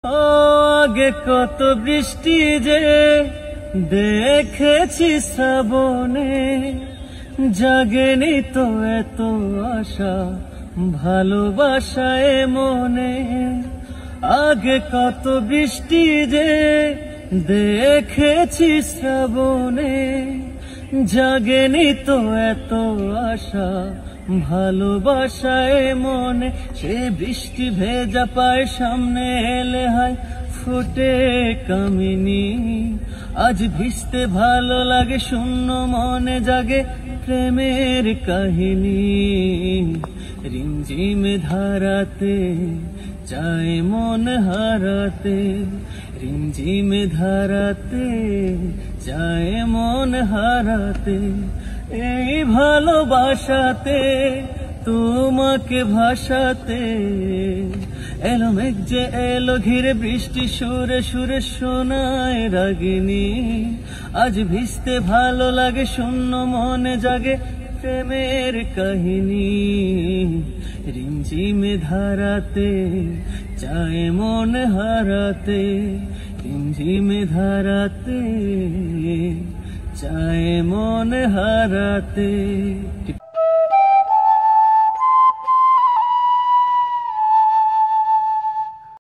আগে কত বৃষ্টি যে দেখেছি শ্রাবণে, জাগেনি তো এত আশা ভালোবাসায় মনে। আগে কত বৃষ্টি যে দেখেছি শ্রাবণে, জাগেনি তো এত আশা ভালোবাসায় মনে। সে বৃষ্টি ভেজা পায় সামনে এলে হয় ফুটে কামিনী। আজ ভিজতে ভালো লাগে, শূন্য মনে জাগে প্রেমের কাহিনী। রিমঝিম ধারাতে চায় মন হারাতে, রিমঝিম ধারাতে চায় মন হারাতে। এই ভালোবাসাতে তোমাকে ভাসাতে এলো মেঘ যে এলো ঘিরে, বৃষ্টি সুরে সুরে শোনায় রাগিনী। আজ ভিজতে ভালো লাগে, শূন্য মনে জাগে প্রেমের কাহিনী। রিমঝিম ধারাতে চায় মন হারাতে, রিমঝিম ধারাতে চায় মন হারাতে।